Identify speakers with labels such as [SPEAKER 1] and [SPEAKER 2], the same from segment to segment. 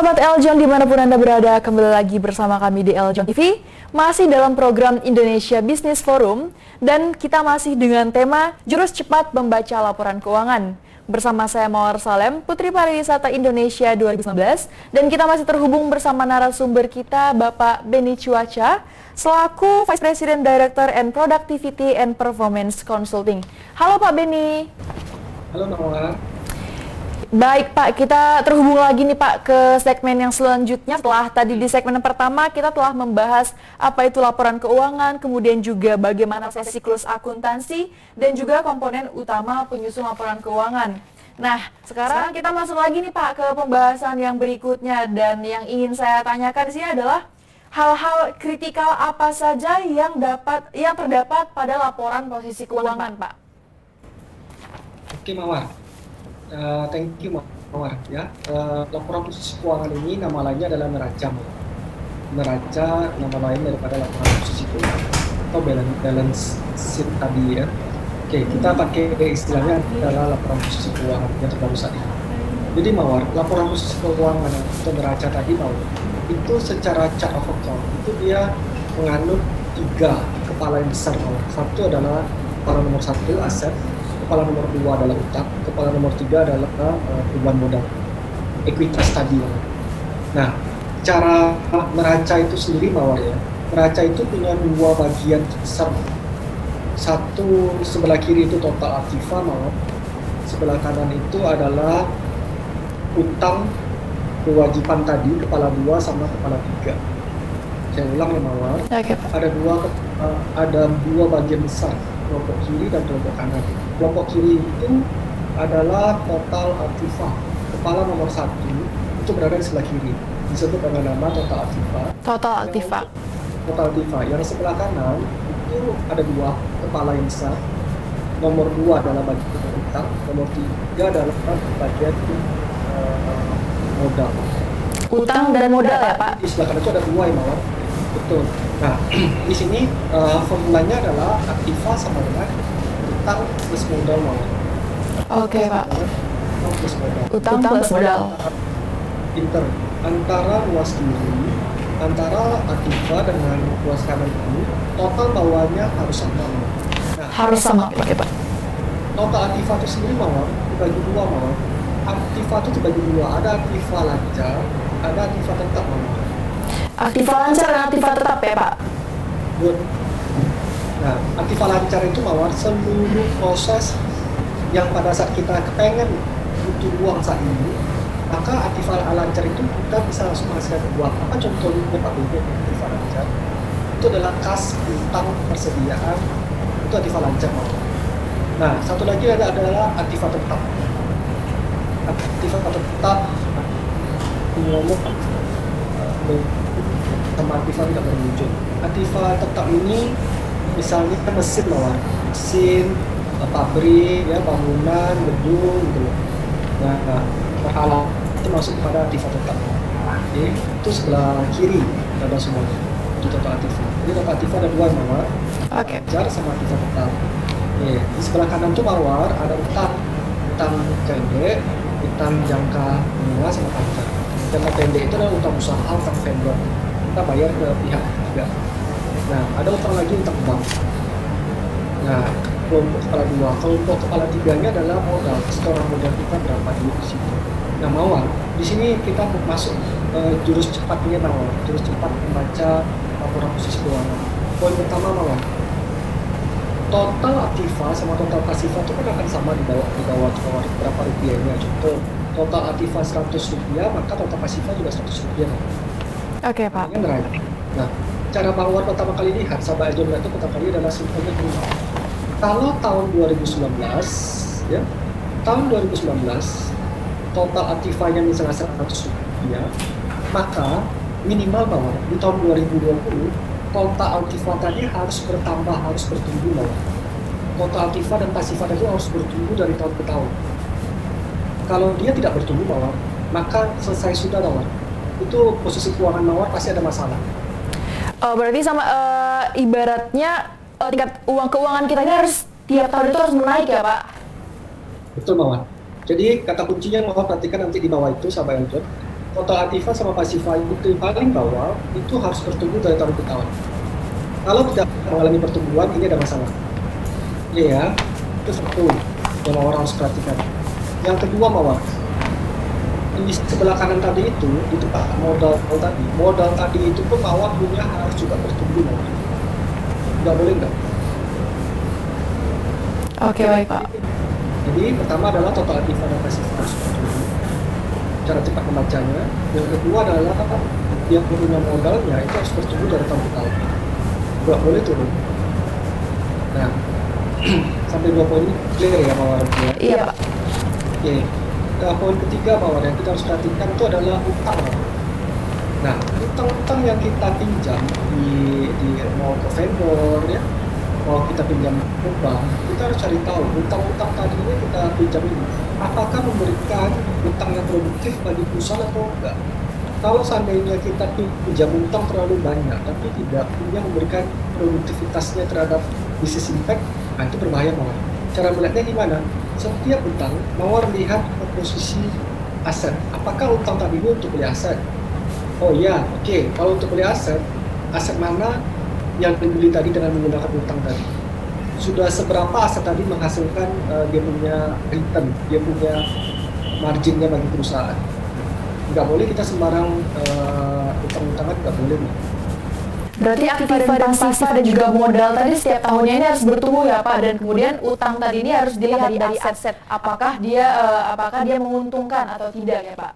[SPEAKER 1] Sobat Eljon dimanapun Anda berada, kembali lagi bersama kami di Eljon TV, masih dalam program Indonesia Business Forum, dan kita masih dengan tema Jurus Cepat Membaca Laporan Keuangan. Bersama saya Mawar Salem, Putri Pariwisata Indonesia 2019, dan kita masih terhubung bersama narasumber kita, Bapak Benny Cuaca, selaku Vice President Director and Productivity and Performance Consulting. Halo Pak Benny.
[SPEAKER 2] Halo Mawar.
[SPEAKER 1] Baik Pak, kita terhubung lagi nih Pak ke segmen yang selanjutnya. Setelah tadi di segmen yang pertama kita telah membahas apa itu laporan keuangan, kemudian juga bagaimana siklus akuntansi, dan juga komponen utama penyusun laporan keuangan. Nah, sekarang kita masuk lagi nih Pak ke pembahasan yang berikutnya, dan yang ingin saya tanyakan di sini adalah hal-hal kritikal apa saja yang terdapat pada laporan posisi keuangan Pak?
[SPEAKER 2] Oke Mawar. Thank you Mawar ya. Laporan posisi keuangan ini nama lainnya adalah neraca. Neraca nama lain daripada laporan posisi keuangan atau balance sheet tadi ya. Oke, kita pakai istilahnya adalah laporan posisi keuangan yang terbaru saat ini. Jadi Mawar, laporan posisi keuangan atau neraca tadi Mawar, itu secara chart of account itu dia menganut 3 kepala yang besar Mawar. Satu adalah kepala nomor 1 aset, kepala nomor 2 adalah utang, kepala nomor 3 adalah perubahan modal, ekuitas tadi. Nah, cara neraca itu sendiri Mawar ya, neraca itu punya 2 bagian besar. Satu sebelah kiri itu total aktiva Mawar, sebelah kanan itu adalah utang kewajiban tadi, kepala 2 sama kepala 3. Saya ulang ya Mawar, ada dua bagian besar, kelompok kiri dan kelompok kanan. Kelompok kiri itu adalah total aktiva, kepala nomor 1 itu berada di sebelah kiri, disebut dengan nama total aktiva.
[SPEAKER 1] Total aktiva.
[SPEAKER 2] Total aktiva. Yang sebelah kanan itu ada 2 kepala yang besar. Nomor 2 adalah bagian utang, nomor 3 adalah bagian modal.
[SPEAKER 1] Utang dan modal ya Pak?
[SPEAKER 2] Di sebelah kanan itu ada 2 ya Mawar. Betul. Nah, di sini formulanya adalah aktiva sama dengan utang plus modal Mawar.
[SPEAKER 1] Oke Pak.
[SPEAKER 2] Plus modal.
[SPEAKER 1] Utang plus modal.
[SPEAKER 2] Antara ruas kiri, antara aktiva dengan ruas kanan ini, total bawahnya harus sama. Nah,
[SPEAKER 1] harus sama, oke Pak.
[SPEAKER 2] Total aktiva itu sendiri Mawar dibagi 2 Mawar. Aktiva itu dibagi 2, ada aktiva lancar, ada aktiva tetap Mawar.
[SPEAKER 1] Aktiva lancar dan aktiva tetap ya Pak?
[SPEAKER 2] Good. Nah, aktiva lancar itu Mawar seluruh proses yang pada saat kita kepengen butuh uang saat ini, maka aktiva lancar itu kita bisa langsung menghasilkan uang. Apa contohnya Pak Bebe aktiva lancar? Itu adalah kas, utang, persediaan, itu aktiva lancar Mawar. Nah, satu lagi adalah aktiva tetap. Aktiva tetap ngomong sama aktiva tidak berwujud. Aktiva tetap ini misalnya mesin Mawar, mesin, pabrik, ya, bangunan, gedung gitu. Nah, berhala itu masuk kepada aktiva tetap. Oke, itu sebelah kiri ada semuanya. Itu total aktiva. Jadi total aktiva ada 2 Mawar.
[SPEAKER 1] Oke.
[SPEAKER 2] Lancar sama aktiva tetap. Oke, di sebelah kanan tuh Mawar ada utang pendek, utang jangka menengah sama panjang. Jangka pendek itu adalah utang usaha, utang vendor. Kita bayar ke pihak ketiga. Nah, ada utang lagi utang bank. Nah, kelompok kepala 2, kelompok kepala 3-nya adalah modal. Setoran modal kita berapa di situ. Nah, Mawar, di sini kita masuk jurus cepatnya Mawar, jurus cepat membaca laporan posisi keuangan. Poin pertama Mawar, total aktiva sama total pasifa itu kan akan sama di bawah berapa rupiahnya. Contoh, total aktiva 100 rupiah, maka total pasifa juga 100 rupiah.
[SPEAKER 1] Oke Pak.
[SPEAKER 2] Nah, cara Mawar pertama kali lihat, sahabat Eljon itu pertama kali adalah simpelnya gini. Kalau tahun 2019, ya, tahun 2019 total aktivanya misalnya 100 rupiah, maka minimal Mawar di tahun 2020 total aktiva tadi harus bertambah, harus bertumbuh Mawar. Total aktiva dan pasifa tadi harus bertumbuh dari tahun ke tahun. Kalau dia tidak bertumbuh Mawar, maka selesai sudah Mawar. Itu posisi keuangan Mawar pasti ada masalah.
[SPEAKER 1] Berarti sama ibaratnya tingkat keuangan kita ini harus tiap tahun itu harus menaik ya Pak?
[SPEAKER 2] Betul Mawar. Jadi kata kuncinya Mawar perhatikan nanti di bawah itu sahabat Eljon. total aktiva sama pasiva itu paling bawah itu harus bertumbuh dari tahun ke tahun. Kalau tidak mengalami pertumbuhan, ini ada masalah. Iya ya, itu satu yang orang harus perhatikan. Yang kedua Mawar, di sebelah kanan tadi itu Pak, modal tadi itu pun Mawar punya harus juga bertumbuh Mawar. Nggak boleh nggak?
[SPEAKER 1] Oke, baik Pak.
[SPEAKER 2] Jadi pertama adalah total aktiva dan pasiva harus bertumbuh. Cara cepat membacanya. Yang kedua adalah yang punya modalnya itu harus bertumbuh dari tahun ke tahun. Nggak boleh turun. Nah, sampai 2 poin ini clear ya Mawar?
[SPEAKER 1] Iya Pak.
[SPEAKER 2] Oke. Nah, poin ketiga Mawar yang kita harus perhatikan itu adalah utang. Nah, utang-utang yang kita pinjam di mau ke vendor ya, mau kita pinjam ke bank, kita harus cari tahu utang-utang tadi ini kita pinjam ini apakah memberikan utang yang produktif bagi perusahaan atau enggak. Kalau seandainya kita pinjam utang terlalu banyak tapi tidak punya memberikan produktivitasnya terhadap bisnis impact, nah itu berbahaya Mawar. Cara melihatnya gimana? Setiap utang Mawar lihat posisi aset. Apakah utang tadi ini untuk beli aset? Oh iya, oke. Kalau untuk beli aset mana yang dibeli tadi dengan menggunakan utang tadi? Sudah seberapa aset tadi menghasilkan dia punya return, dia punya marginnya bagi perusahaan? Nggak boleh kita sembarang utang-utangan, nggak boleh.
[SPEAKER 1] Berarti aktiva dan pasiva dan juga modal tadi setiap tahunnya ini harus bertumbuh ya Pak, dan kemudian utang tadi ini harus dilihat dari aset. Apakah dia menguntungkan atau tidak ya Pak?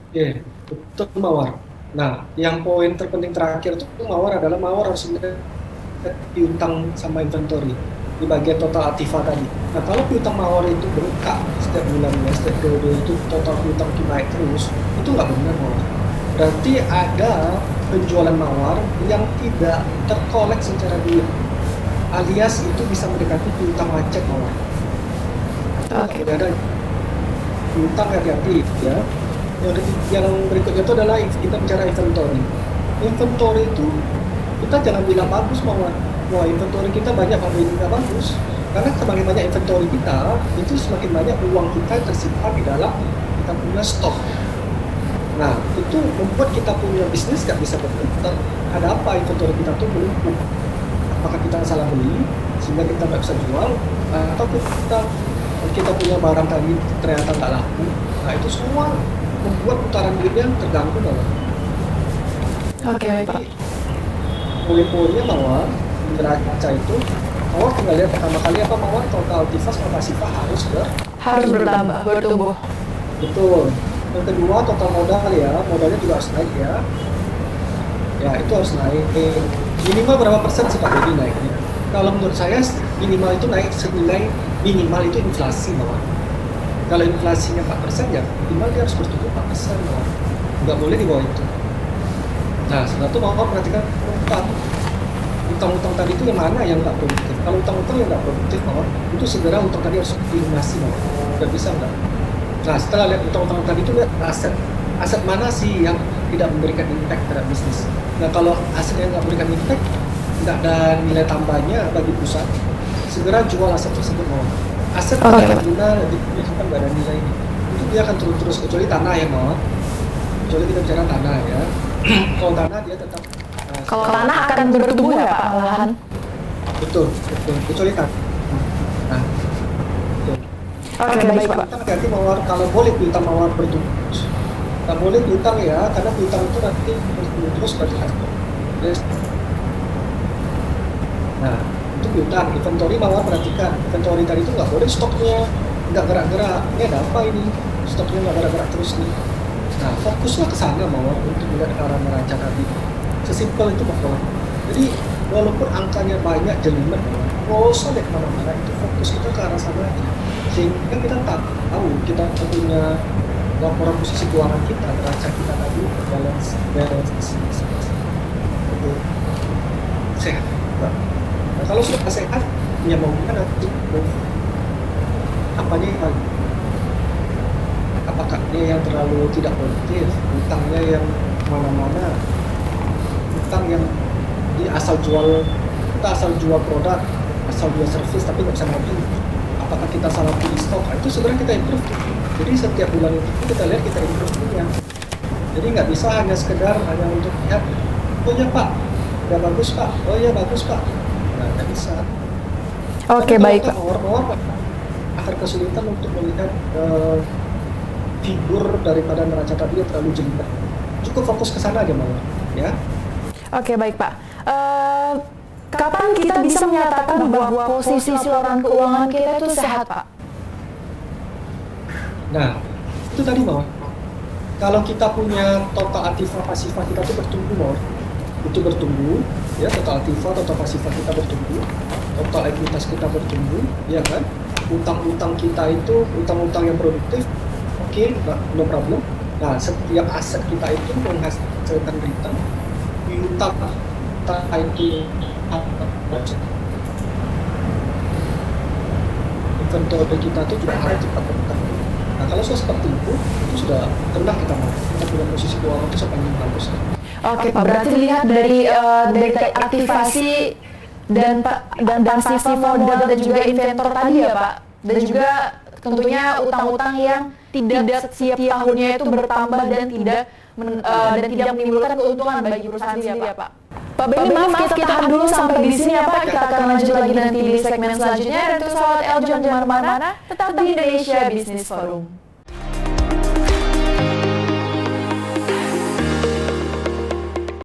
[SPEAKER 2] Oke, betul Mawar. Nah, yang poin terpenting terakhir itu Mawar adalah Mawar harus melihat piutang sama inventory di bagian total aktiva tadi. Nah, kalau piutang Mawar itu berkah setiap bulannya, setiap periode itu total piutang itu naik terus, itu nggak benar Mawar. Berarti ada penjualan Mawar yang tidak terkolek secara real, alias itu bisa mendekati piutang macet Mawar.
[SPEAKER 1] Oke.
[SPEAKER 2] Tidak ada piutang hati-hati ya. Yang berikutnya itu adalah kita bicara inventory. Inventory itu kita jangan bilang bagus Mawar. Wah, inventory kita banyak, tapi ini nggak bagus. Karena semakin banyak inventory kita, itu semakin banyak uang kita tersimpan di dalam kita punya stok. Nah, itu membuat kita punya bisnis nggak bisa berputar. Ada apa inventory kita tuh menumpuk? Apakah kita salah beli sehingga kita nggak bisa jual, atau kita punya barang tadi ternyata nggak laku? Nah, itu semua membuat putaran duitnya terganggu Mawar.
[SPEAKER 1] Oke, baik Pak.
[SPEAKER 2] Poin-poinnya Mawar neraca itu Mawar tinggal lihat pertama kali apa Mawar total aktiva sama pasiva harus
[SPEAKER 1] bertambah, bertumbuh.
[SPEAKER 2] betul. Yang kedua total modal ya, modalnya juga harus naik ya. Ya itu harus naik. Minimal berapa persen sih Pak Dedi naiknya? Kalau menurut saya minimal itu naik senilai minimal itu inflasi Mawar. Kalau inflasinya 4% ya minimal dia harus bertumbuh 4% Mawar. Nggak boleh di bawah itu. Nah setelah itu Mawar perhatikan utang-utang tadi itu yang mana yang nggak produktif. Kalau utang-utang yang nggak produktif Mawar, itu segera utang tadi harus dilunasi Mawar. Nggak bisa nggak. Nah setelah lihat utang-utang tadi itu lihat aset mana sih yang tidak memberikan impact terhadap bisnis. Nah kalau aset yang nggak memberikan impact, nggak ada nilai tambahnya bagi perusahaan, segera jual aset tersebut Mawar. Aset tidak berguna, dia kan nggak ada nilai, itu dia akan terus kecuali tanah ya Mawar. Kecuali kita bicara tanah ya. Kalau tanah dia tetap
[SPEAKER 1] Kalau tanah akan bertumbuh ya Pak, malahan.
[SPEAKER 2] betul, kecuali tanah. Nah, betul.
[SPEAKER 1] Oke, baik Pak.
[SPEAKER 2] Nanti Mawar kalau boleh piutang Mawar bertumbuh. Tak boleh piutang ya, karena piutang itu nanti bertumbuh terus berarti yes. Nah, itu piutang. Inventory Mawar perhatikan. Inventory tadi itu nggak boleh stoknya nggak gerak-gerak. Ini ada apa ini? Stoknya nggak gerak-gerak terus nih. Nah, fokuslah ke sana Mawar untuk melihat ke arah neraca tadi. Sesimpel itu Mawar. Jadi walaupun angkanya banyak jelimet, nggak usah lihat kemana-mana, itu fokus kita ke arah sana aja. Sehingga kita tahu kita punya laporan posisi keuangan kita, neraca kita tadi balance itu sehat. Nah, kalau sudah sehat, ya mau gimana? Apanya yang apakah dia yang terlalu tidak produktif, utangnya yang mana-mana, utang yang dia asal jual produk, asal jual service tapi nggak bisa maju. Apakah kita salah pilih stok? Nah, itu sebenarnya kita improve. Jadi setiap bulan itu kita lihat kita improve-nya. Jadi nggak bisa hanya sekedar hanya untuk lihat, oh ya Pak, udah bagus Pak, oh ya bagus Pak. Nah, nggak bisa.
[SPEAKER 1] Oke,
[SPEAKER 2] Karena
[SPEAKER 1] baik, Pak.
[SPEAKER 2] kalau Mawar akan kesulitan untuk melihat figur daripada neraca tadi yang terlalu jelimet. Cukup fokus ke sana aja Mawar, ya.
[SPEAKER 1] Oke, baik, Pak. Kapan kita bisa menyatakan bahwa posisi laporan keuangan kita itu sehat, Pak?
[SPEAKER 2] Nah, itu tadi Mawar. Kalau kita punya total aktiva pasifa kita itu bertumbuh Mawar. Itu bertumbuh, ya, total aktiva, total pasifa kita bertumbuh, total ekuitas kita bertumbuh, ya kan? Utang-utang kita itu utang-utang yang produktif, oke, no problem. Nah, setiap aset kita itu menghasilkan return, piutang kita itu inventory kita itu juga harus cepat berkembang. Nah, kalau sudah seperti itu sudah tenang kita mau. Kita punya posisi keuangan itu sepanjang bagus.
[SPEAKER 1] Oke, Pak, berarti lihat dari aktivasi dan sifat modal dan juga inventor tadi ya, Pak. Dan juga tentunya utang-utang yang tidak setiap tahunnya itu bertambah dan tidak menimbulkan keuntungan bagi perusahaan sendiri ya, Pak. Pak Benny, maaf kita tahan dulu sampai di sini ya, Pak. Kita akan lanjut lagi nanti di segmen selanjutnya. Dan untuk sahabat Eljon jangan kemana-mana, tetap di Indonesia Business Forum.